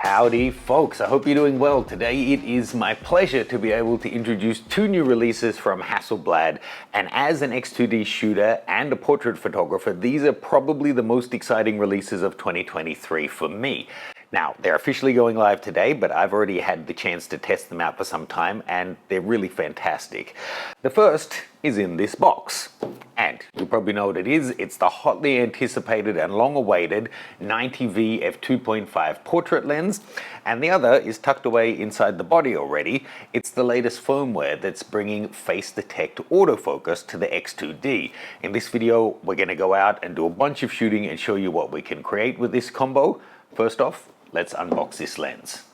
Howdy folks, I hope you're doing well. Today it is my pleasure to be able to introduce two new releases from Hasselblad, and as an X2D shooter and a portrait photographer, these are probably the most exciting releases of 2023 for me. Now, they're officially going live today, but I've already had the chance to test them out for some time, and they're really fantastic. The first is in this box, and you probably know what it is. It's the hotly anticipated and long-awaited 90V f2.5 portrait lens, and the other is tucked away inside the body already. It's the latest firmware that's bringing face detect autofocus to the X2D. In this video, we're going to go out and do a bunch of shooting and show you what we can create with this combo. First off, let's unbox this lens.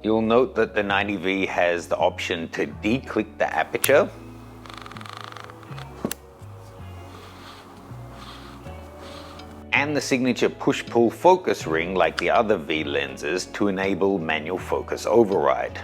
You'll note that the 90V has the option to declick the aperture. And the signature push-pull focus ring like the other V lenses to enable manual focus override.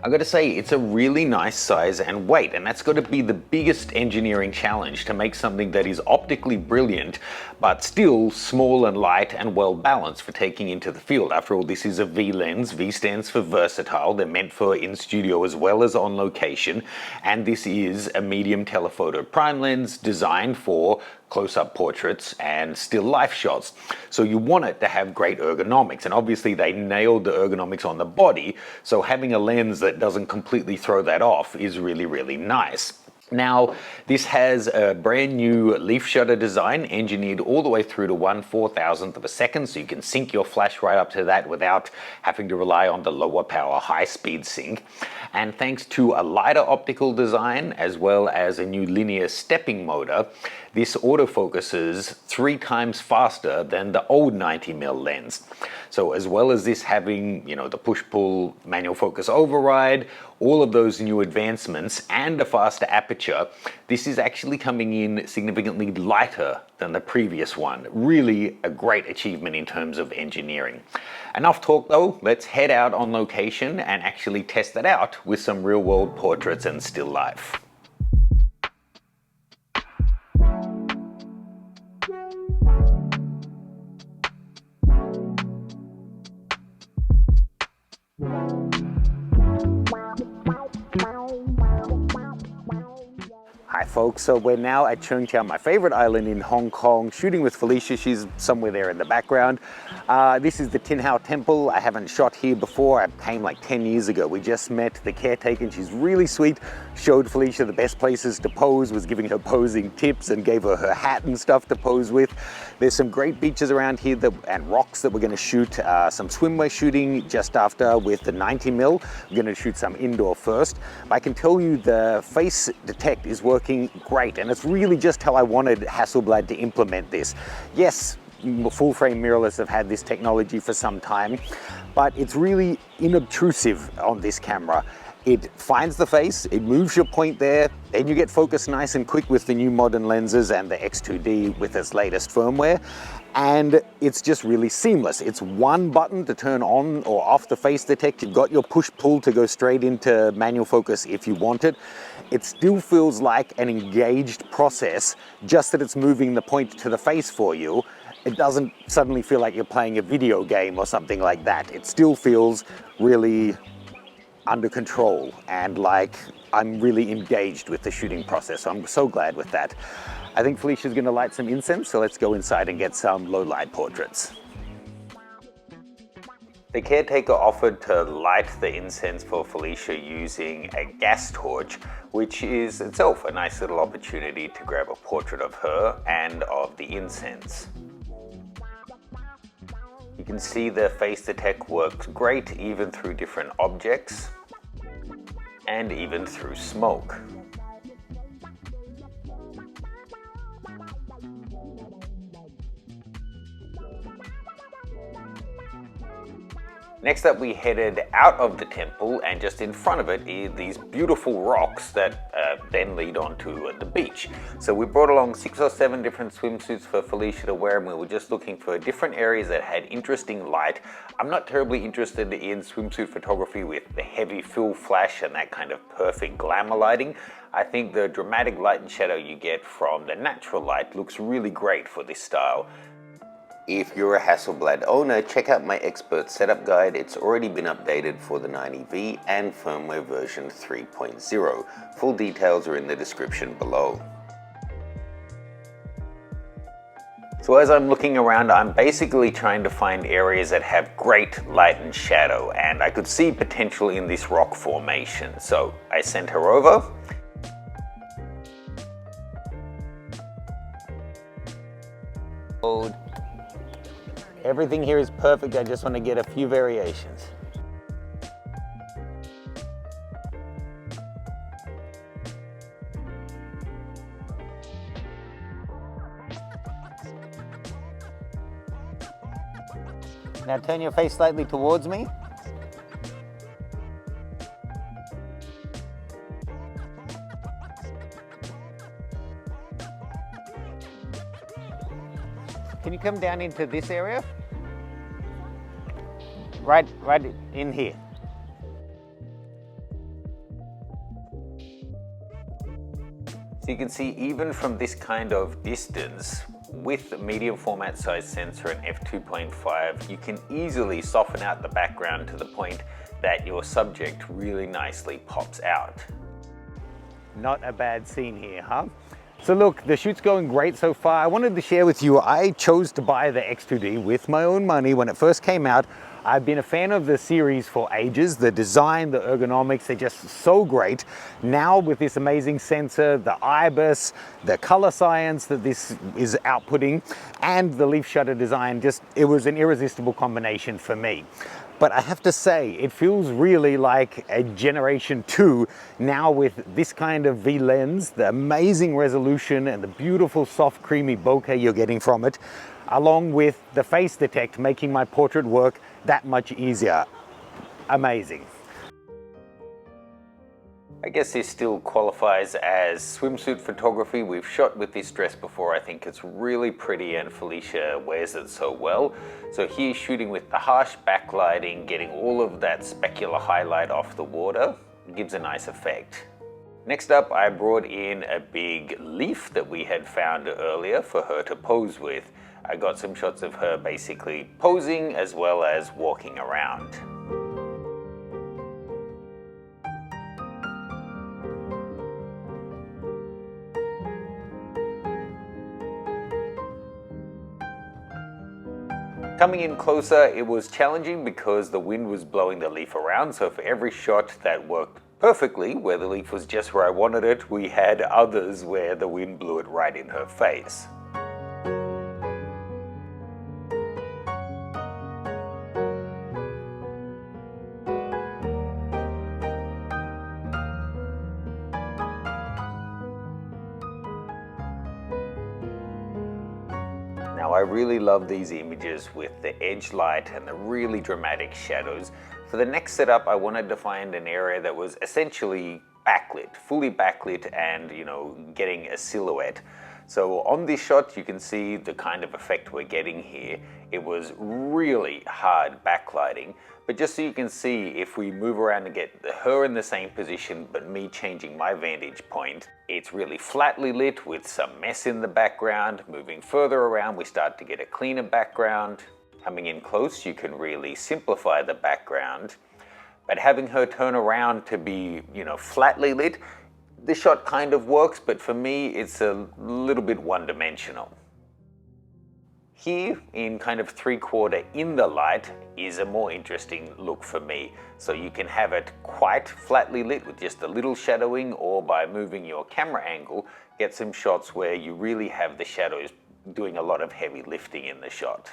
I've got to say, it's a really nice size and weight, and that's got to be the biggest engineering challenge, to make something that is optically brilliant, but still small and light and well balanced for taking into the field. After all, this is a V lens. V stands for versatile. They're meant for in studio as well as on location. And this is a medium telephoto prime lens designed for close-up portraits and still life shots. So you want it to have great ergonomics, and obviously they nailed the ergonomics on the body, so having a lens that doesn't completely throw that off is really, really nice. Now, this has a brand new leaf shutter design, engineered all the way through to 1/4000th of a second, so you can sync your flash right up to that without having to rely on the lower power high-speed sync. And thanks to a lighter optical design as well as a new linear stepping motor, this autofocuses 3 times faster than the old 90mm lens. So as well as this having, the push-pull manual focus override, all of those new advancements and a faster aperture, this is actually coming in significantly lighter than the previous one. Really a great achievement in terms of engineering. Enough talk though, let's head out on location and actually test that out with some real-world portraits and still life. Hi folks, so we're now at Cheung, my favorite island in Hong Kong, shooting with Felicia. She's somewhere there in the background. This is the Tin Hau Temple. I haven't shot here before. I came like 10 years ago. We just met the caretaker and she's really sweet. Showed Felicia the best places to pose, was giving her posing tips and gave her hat and stuff to pose with. There's some great beaches around here and rocks that we're going to shoot some swimwear shooting just after with the 90mm. We're going to shoot some indoor first. But I can tell you the face detect is working great, and it's really just how I wanted Hasselblad to implement this. Yes, full frame mirrorless have had this technology for some time, but it's really inobtrusive on this camera. It finds the face, it moves your point there, then you get focused nice and quick with the new modern lenses and the X2D with its latest firmware. And it's just really seamless. It's one button to turn on or off the face detect. You've got your push-pull to go straight into manual focus if you want it. It still feels like an engaged process, just that it's moving the point to the face for you. It doesn't suddenly feel like you're playing a video game or something like that. It still feels really under control and like I'm really engaged with the shooting process. So I'm so glad with that. I think Felicia's gonna light some incense, so let's go inside and get some low light portraits. The caretaker offered to light the incense for Felicia using a gas torch, which is itself a nice little opportunity to grab a portrait of her and of the incense. You can see the face detect works great even through different objects and even through smoke. Next up, we headed out of the temple, and just in front of it are these beautiful rocks that then lead onto the beach. So we brought along 6 or 7 different swimsuits for Felicia to wear, and we were just looking for different areas that had interesting light. I'm not terribly interested in swimsuit photography with the heavy fill flash and that kind of perfect glamour lighting. I think the dramatic light and shadow you get from the natural light looks really great for this style. If you're a Hasselblad owner, check out my expert setup guide. It's already been updated for the 90V and firmware version 3.0. Full details are in the description below. So as I'm looking around, I'm basically trying to find areas that have great light and shadow, and I could see potential in this rock formation. So I sent her over. Everything here is perfect. I just want to get a few variations. Now turn your face slightly towards me. Can you come down into this area? Right in here. So you can see even from this kind of distance, with a medium format size sensor and f2.5, you can easily soften out the background to the point that your subject really nicely pops out. Not a bad scene here, huh? So look, the shoot's going great so far. I wanted to share with you, I chose to buy the X2D with my own money when it first came out. I've been a fan of the series for ages. The design, the ergonomics, they're just so great. Now with this amazing sensor, the IBIS, the color science that this is outputting, and the leaf shutter design, it was an irresistible combination for me. But I have to say, it feels really like a Generation 2 now with this kind of V lens, the amazing resolution and the beautiful soft creamy bokeh you're getting from it, along with the face detect making my portrait work that much easier. Amazing. I guess this still qualifies as swimsuit photography. We've shot with this dress before. I think it's really pretty and Felicia wears it so well. So here shooting with the harsh backlighting, getting all of that specular highlight off the water, gives a nice effect. Next up, I brought in a big leaf that we had found earlier for her to pose with. I got some shots of her basically posing as well as walking around. Coming in closer, it was challenging because the wind was blowing the leaf around, so for every shot that worked perfectly, where the leaf was just where I wanted it, we had others where the wind blew it right in her face. Now I really love these images with the edge light and the really dramatic shadows. For the next setup, I wanted to find an area that was essentially backlit, fully backlit and, getting a silhouette. So on this shot, you can see the kind of effect we're getting here. It was really hard backlighting, but just so you can see, if we move around and get her in the same position, but me changing my vantage point, it's really flatly lit with some mess in the background. Moving further around, we start to get a cleaner background. Coming in close, you can really simplify the background, but having her turn around to be, flatly lit, the shot kind of works, but for me, it's a little bit one-dimensional. Here, in kind of 3/4 in the light, is a more interesting look for me. So you can have it quite flatly lit with just a little shadowing, or by moving your camera angle, get some shots where you really have the shadows doing a lot of heavy lifting in the shot.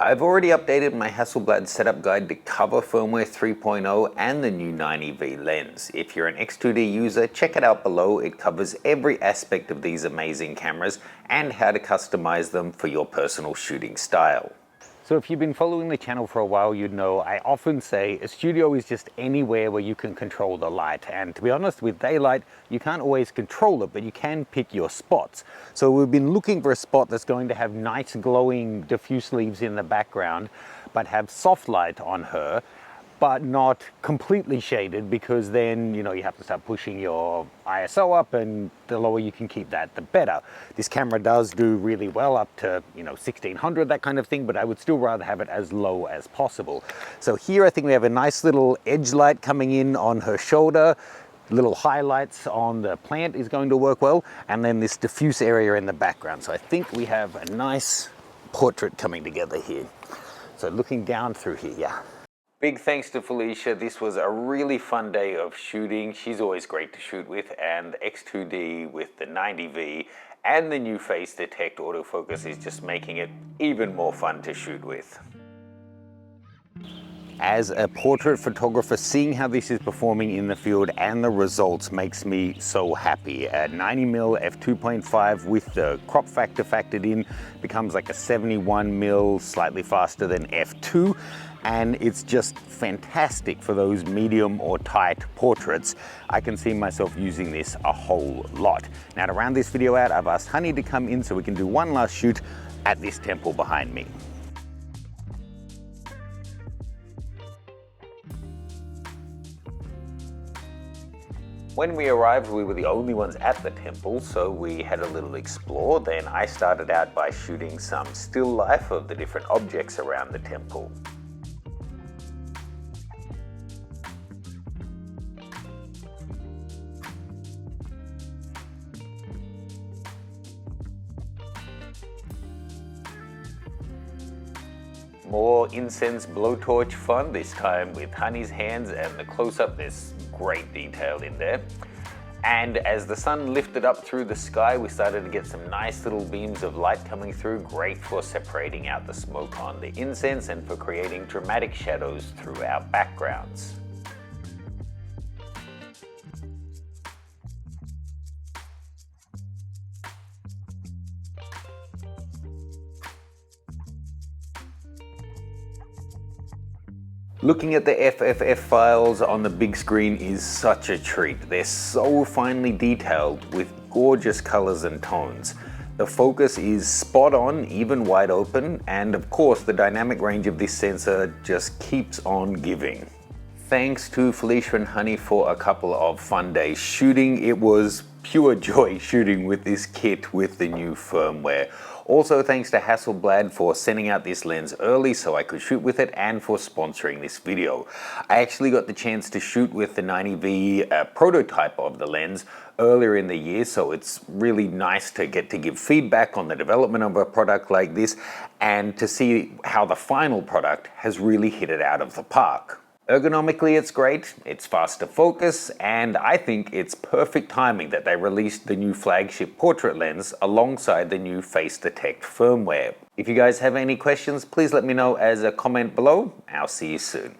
I've already updated my Hasselblad setup guide to cover firmware 3.0 and the new 90V lens. If you're an X2D user, check it out below. It covers every aspect of these amazing cameras and how to customize them for your personal shooting style. So if you've been following the channel for a while, you'd know I often say a studio is just anywhere where you can control the light. And to be honest, with daylight, you can't always control it, but you can pick your spots. So we've been looking for a spot that's going to have nice glowing diffuse leaves in the background, but have soft light on her, but not completely shaded, because then, you know, you have to start pushing your ISO up, and the lower you can keep that, the better. This camera does do really well up to, you know, 1600, that kind of thing, but I would still rather have it as low as possible. So here I think we have a nice little edge light coming in on her shoulder. Little highlights on the plant is going to work well, and then this diffuse area in the background. So I think we have a nice portrait coming together here. So looking down through here, yeah. Big thanks to Felicia. This was a really fun day of shooting. She's always great to shoot with, and X2D with the 90V and the new Face Detect autofocus is just making it even more fun to shoot with. As a portrait photographer, seeing how this is performing in the field and the results makes me so happy. At 90mm f2.5 with the crop factor factored in becomes like a 71mm, slightly faster than f2. And it's just fantastic for those medium or tight portraits. I can see myself using this a whole lot. Now, to round this video out, I've asked Honey to come in so we can do one last shoot at this temple behind me. When we arrived, we were the only ones at the temple, so we had a little explore. Then I started out by shooting some still life of the different objects around the temple. More incense blowtorch fun, this time with Honey's hands, and the close-up, there's great detail in there. And as the sun lifted up through the sky, we started to get some nice little beams of light coming through, great for separating out the smoke on the incense and for creating dramatic shadows through our backgrounds. Looking at the FFF files on the big screen is such a treat. They're so finely detailed with gorgeous colors and tones. The focus is spot on, even wide open, and of course the dynamic range of this sensor just keeps on giving. Thanks to Felicia and Honey for a couple of fun days shooting. It was pure joy shooting with this kit with the new firmware. Also thanks to Hasselblad for sending out this lens early so I could shoot with it, and for sponsoring this video. I actually got the chance to shoot with the 90V prototype of the lens earlier in the year, so it's really nice to get to give feedback on the development of a product like this and to see how the final product has really hit it out of the park. Ergonomically, it's great, it's fast to focus, and I think it's perfect timing that they released the new flagship portrait lens alongside the new Face Detect firmware. If you guys have any questions, please let me know as a comment below. I'll see you soon.